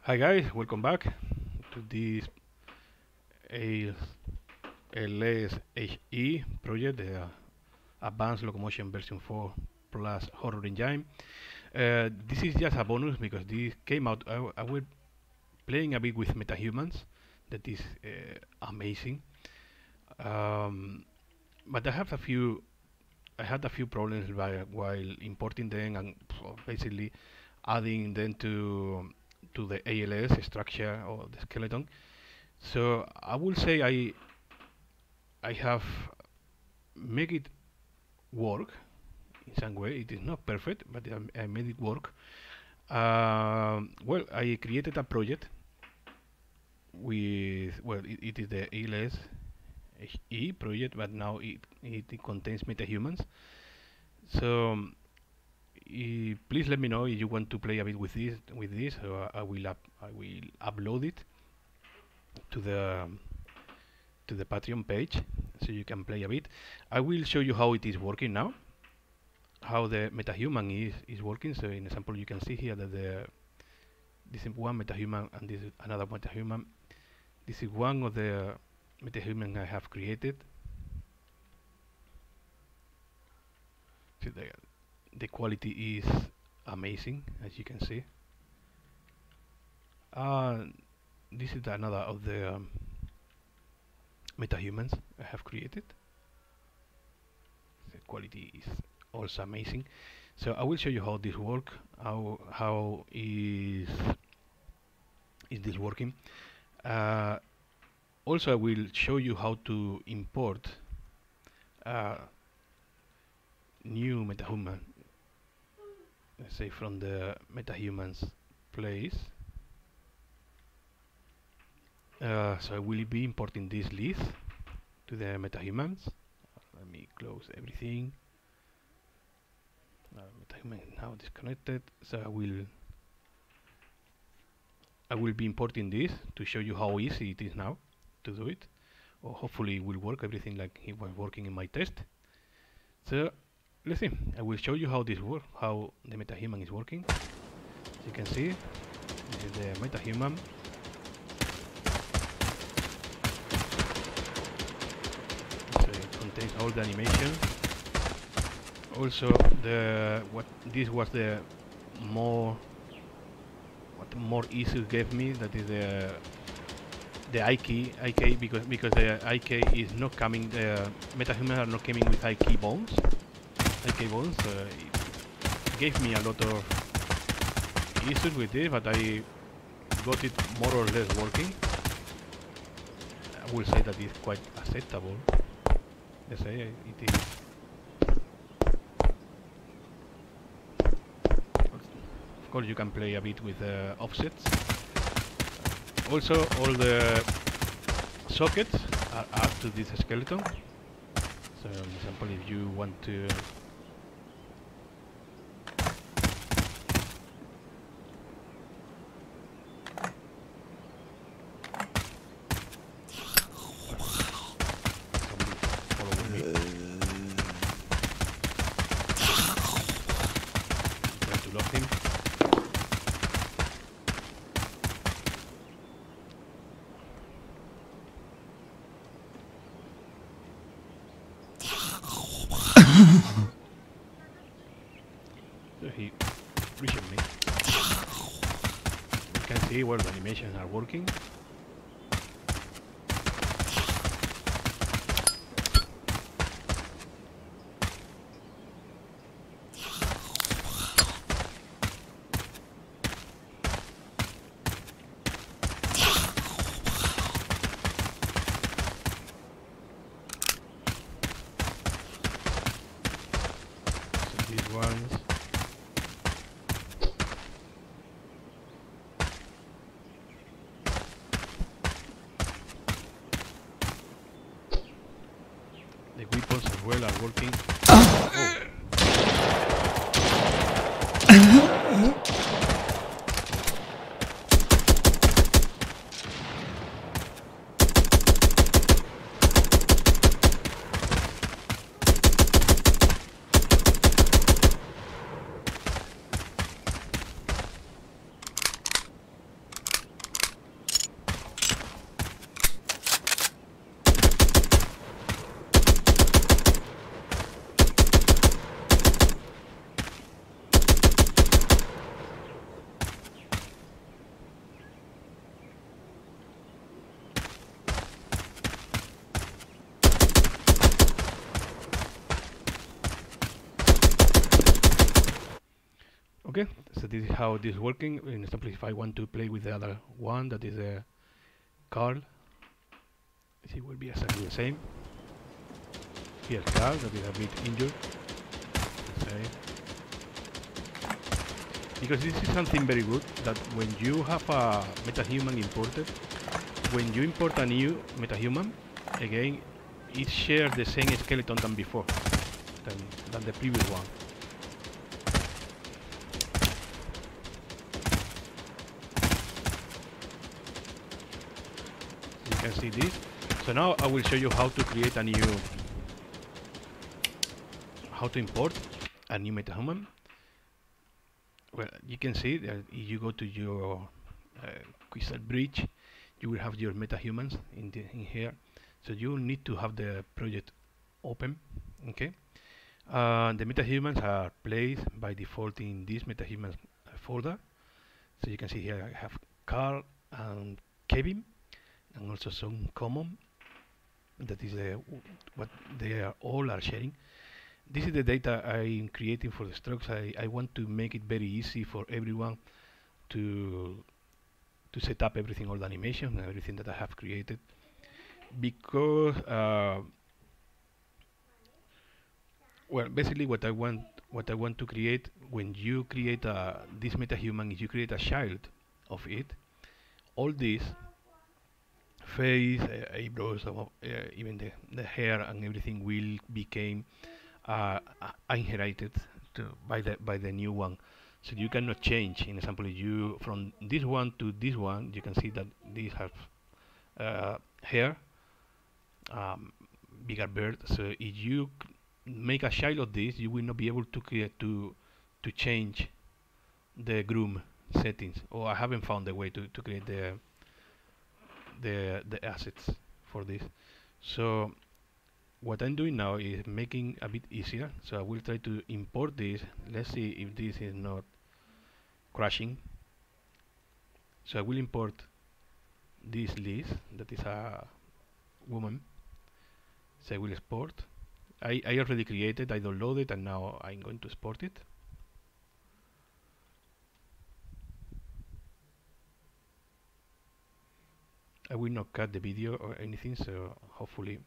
Hi guys, welcome back to this ALSHE project, the Advanced Locomotion version 4 plus Horror Engine. This is just a bonus because this came out. I was playing a bit with Metahumans, that is amazing. But I had a few problems while importing them and basically adding them to the ALS structure or the skeleton. So I will say I have make it work in some way. It is not perfect, but I made it work. Well, I created a project with it is the ALS HE project, but now it contains metahumans. So please let me know if you want to play a bit with this. So I will upload it to the Patreon page so you can play a bit. I will show you how it is working now, how the metahuman is working. So in example, you can see here that this is one metahuman and this is another metahuman. This is one of the metahuman I have created. So the quality is amazing, as you can see. This is another of the metahumans I have created. The quality is also amazing. So I will show you how this works. How is this working? Also, I will show you how to import new metahuman. Let's say from the metahumans place. So I will be importing this list to the metahumans. Let me close everything. Metahuman is now disconnected. So I will be importing this to show you how easy it is now to do it. Or hopefully it will work everything like it was working in my test. So let's see. I will show you how this works, how the metahuman is working. As you can see, this is the metahuman. Contains all the animation. Also, this was the more easy gave me. That is the I key because the I key is not coming. The metahumans are not coming with I key bones. It gave me a lot of issues with this, but I got it more or less working. I will say that it's quite acceptable. Let's say it is. Of course, you can play a bit with offsets. Also, all the sockets are up to this skeleton. So, for example, if you want to lock him. So he reached me. You can see where the animations are working. These ones. The weapons as well are working. Oh. Okay, so this is how this is working. In example, if I want to play with the other one, that is Carl, it will be exactly the same. Here's Carl, that is a bit injured. Same. Because this is something very good, that when you have a metahuman imported, when you import a new metahuman, again, it shares the same skeleton than before, than the previous one. You can see this. So now I will show you how to create a new, how to import a new metahuman. Well, you can see that if you go to your Crystal Bridge, you will have your metahumans in here. So you need to have the project open. Okay. The metahumans are placed by default in this metahumans folder. So you can see here I have Carl and Kevin, and also some common. That is what they are all are sharing. This is the data I'm creating for the strokes. I want to make it very easy for everyone to set up everything, all the animation and everything that I have created, because well, basically what I want to create when you create this metahuman is you create a child of it. All this face, eyebrows, even the hair and everything will become inherited by the new one. So you cannot change. In example, you from this one to this one, you can see that this has hair, bigger bird. So if you make a child of this, you will not be able to create to change the groom settings. Or I haven't found a way to create the assets for this. So what I'm doing now is making a bit easier. So I will try to import this. Let's see if this is not crashing. So I will import this list that is a woman. So I will export. I already created, I downloaded, and now I'm going to export it. I will not cut the video or anything, so hopefully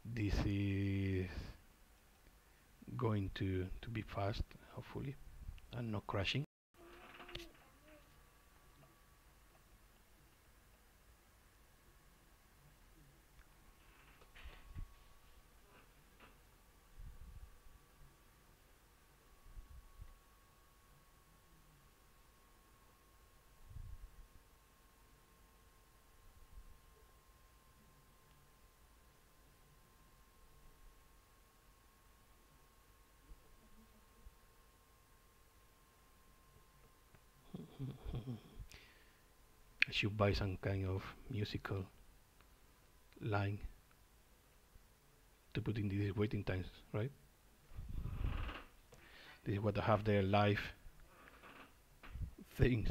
this is going to be fast, hopefully, and not crashing. I should buy some kind of musical line to put in these waiting times, right? This is what I have their live things.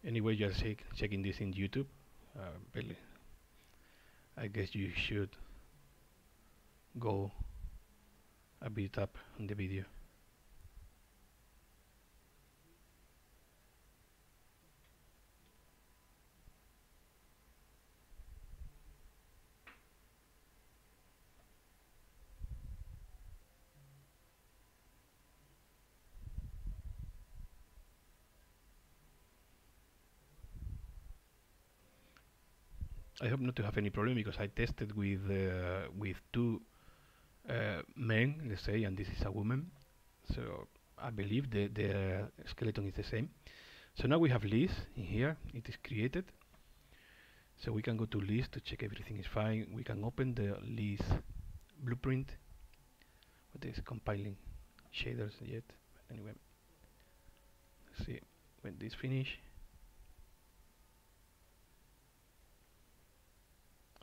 Anyway, just checking this in YouTube. Really, I guess you should go a bit up on the video. I hope not to have any problem because I tested with two men, let's say, and this is a woman. So I believe the skeleton is the same. So now we have list in here. It is created. So we can go to list to check everything is fine. We can open the list blueprint. What is compiling shaders yet? But anyway, let's see when this finish.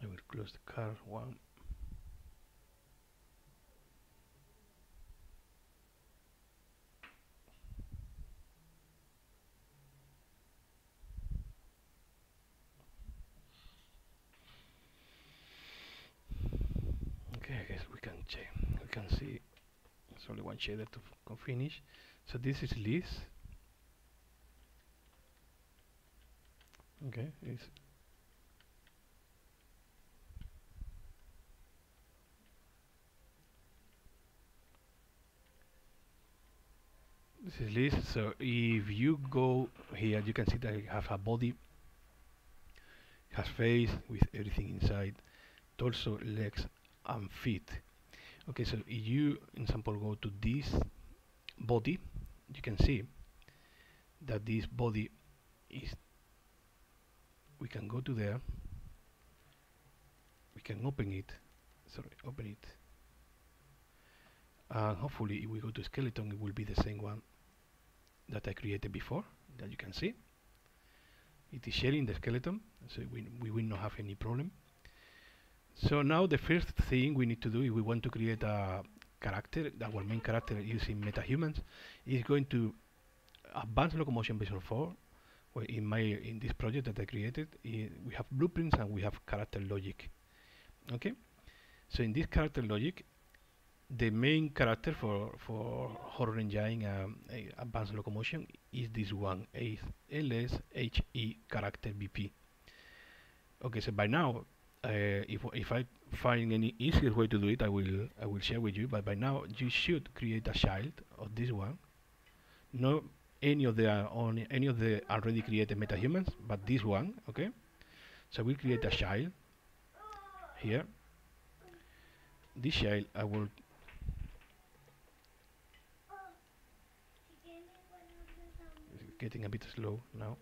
I will close the car one. check. We can see there's only one shader to finish. So this is Liz. Okay, this is Liz. So if you go here, you can see that it has a body, has face with everything inside, torso, legs, and feet. Okay, so if you, in example, go to this body, you can see that this body is, we can go to there, we can open it, open it, and hopefully if we go to skeleton, it will be the same one that I created before, that you can see. It is sharing the skeleton, so we will not have any problem. So now the first thing we need to do, if we want to create a character, our main character using Metahumans, is going to advanced locomotion version 4. Well, in this project that I created, we have blueprints and we have character logic. Okay, so in this character logic, the main character for Horror Engine advanced locomotion is this one, ALSHE character BP. Okay, so by now, if I find any easier way to do it, I will share with you. But by now, you should create a child of this one. No any of the already created metahumans, but this one. Okay, so we'll create a child here. This child I will getting a bit slow now.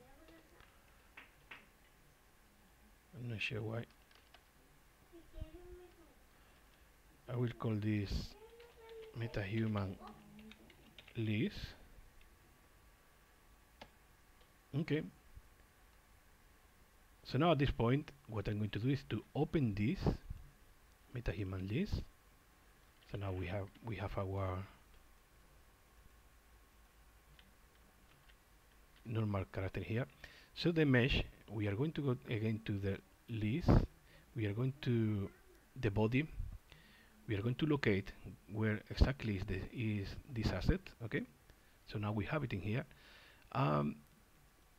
I'm not sure why. I will call this metahuman Liz. Okay. So now at this point, what I'm going to do is to open this metahuman Liz. So now we have our normal character here. So the mesh, we are going to go again to the list. We are going to the body. We are going to locate where exactly is this asset. Okay. So now we have it in here.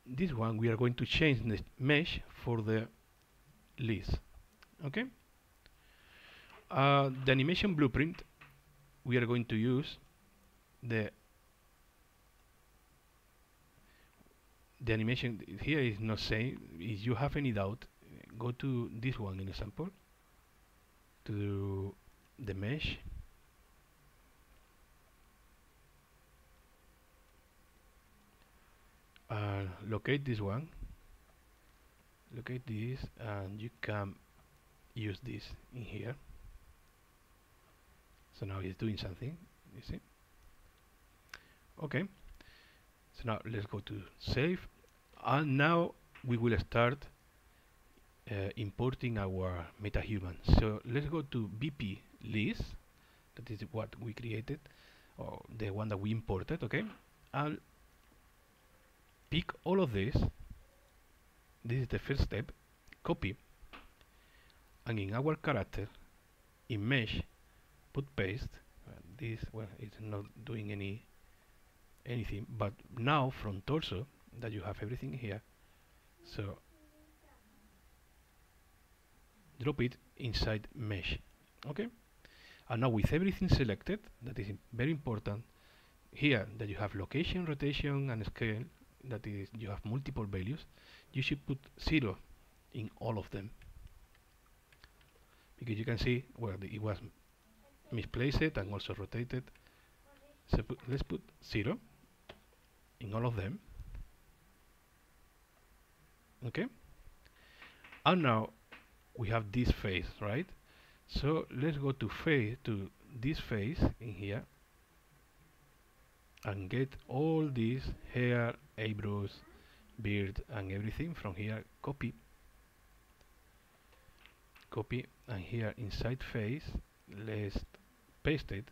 This one we are going to change the mesh for the list. Okay. The animation blueprint, we are going to use the animation here is not saying. If you have any doubt, go to this one in example, to the mesh, locate this one, locate this, and you can use this in here. So now it's doing something, you see. Okay, so now let's go to save, and now we will start importing our metahuman. So let's go to BP list, that is what we created, or the one that we imported. Okay, I'll pick all of this. This is the first step. Copy, and in our character, in mesh, put paste. This, well, it's not doing anything, but now from torso that you have everything here, so drop it inside mesh. Okay, and now with everything selected, that is very important here, that you have location, rotation, and scale, that is you have multiple values. You should put 0 in all of them, because you can see, well, it was misplaced and also rotated. So let's put 0 in all of them. Okay, and now we have this face, right? So let's go to face, to this face in here, and get all these hair, eyebrows, beard, and everything from here. Copy, and here inside face, let's paste it.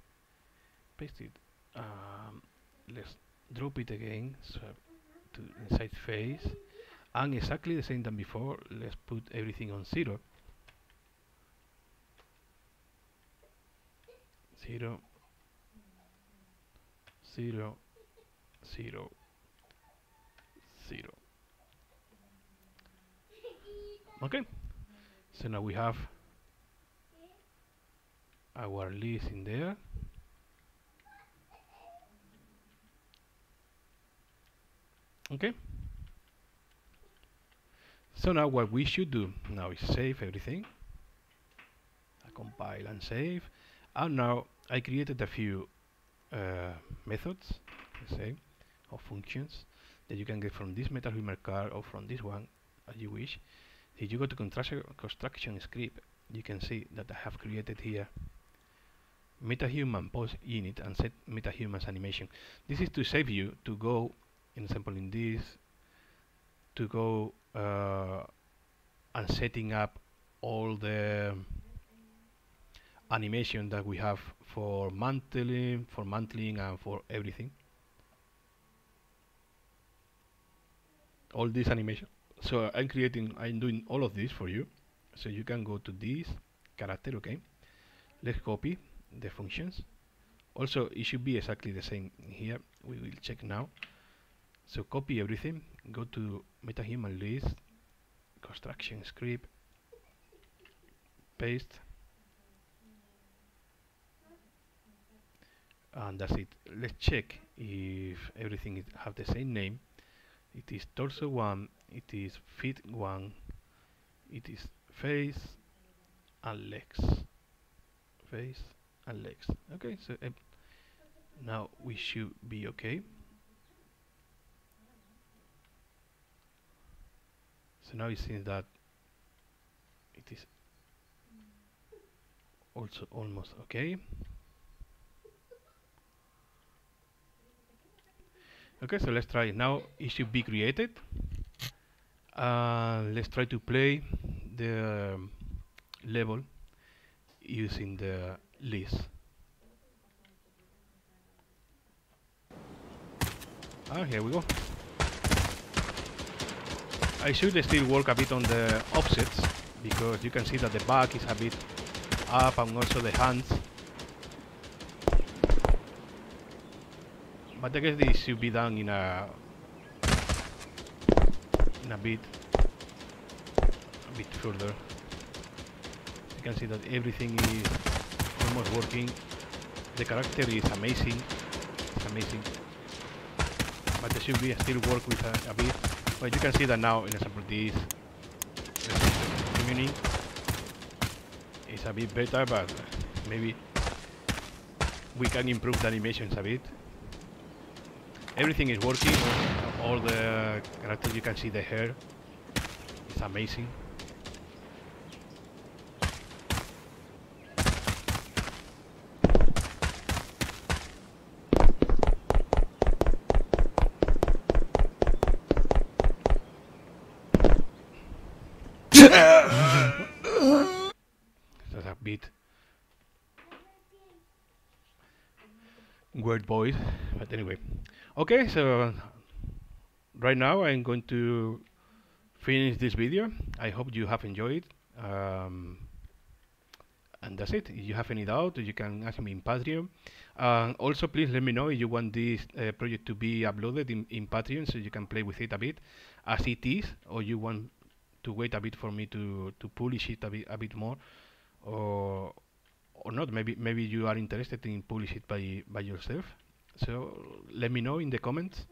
Let's drop it again, so to inside face, and exactly the same than before. Let's put everything on 0. 0 0 0 0. Okay, so now we have our list in there. Okay, so now what we should do now is save everything. I compile and save, and now I created a few methods, let's say, or functions that you can get from this metahuman card or from this one as you wish. If you go to construction script, you can see that I have created here metahuman post unit and set metahumans animation. This is to save you to go, in example in this, to go and setting up all the animation that we have for mantling, and for everything. All this animation. So I'm doing all of this for you. So you can go to this character, okay? Let's copy the functions. Also, it should be exactly the same here. We will check now. So copy everything, go to metahuman list, construction script, paste, and that's it. Let's check if everything have the same name. It is torso 1, it is feet 1, it is face and legs. Face and legs. Okay, so now we should be okay. So now it seems that it is also almost okay. Okay, so let's try it. Now it should be created. Let's try to play the level using the list. Here we go. I should still work a bit on the offsets because you can see that the back is a bit up and also the hands. But I guess this should be done in a bit further. You can see that everything is almost working. The character is amazing. It's amazing. But there should be still work with a bit. But you can see that now, in example, this tuning is a bit better, but maybe we can improve the animations a bit. Everything is working. All the characters, you can see the hair. It's amazing. That's a bit weird voice, but anyway. Okay, so right now I'm going to finish this video. I hope you have enjoyed, and that's it. If you have any doubt, you can ask me in Patreon. Also, please let me know if you want this project to be uploaded in Patreon so you can play with it a bit as it is, or you want to wait a bit for me to publish it a bit more, or not. Maybe you are interested in publish it by yourself. So let me know in the comments.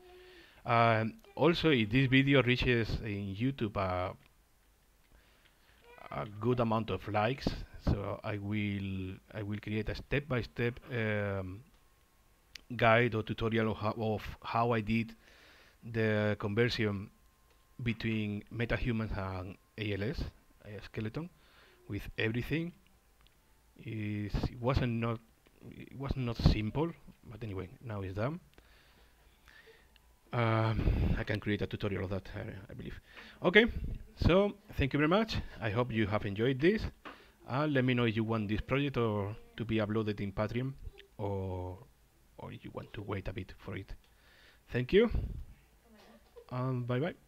Also, if this video reaches in YouTube a good amount of likes, so I will create a step-by-step guide or tutorial of how I did the conversion between metahumans and ALS skeleton with everything. It was not simple, but anyway, now it's done. I can create a tutorial of that, I believe. Okay, so thank you very much. I hope you have enjoyed this. Let me know if you want this project or to be uploaded in Patreon, or if you want to wait a bit for it. Thank you. Bye bye.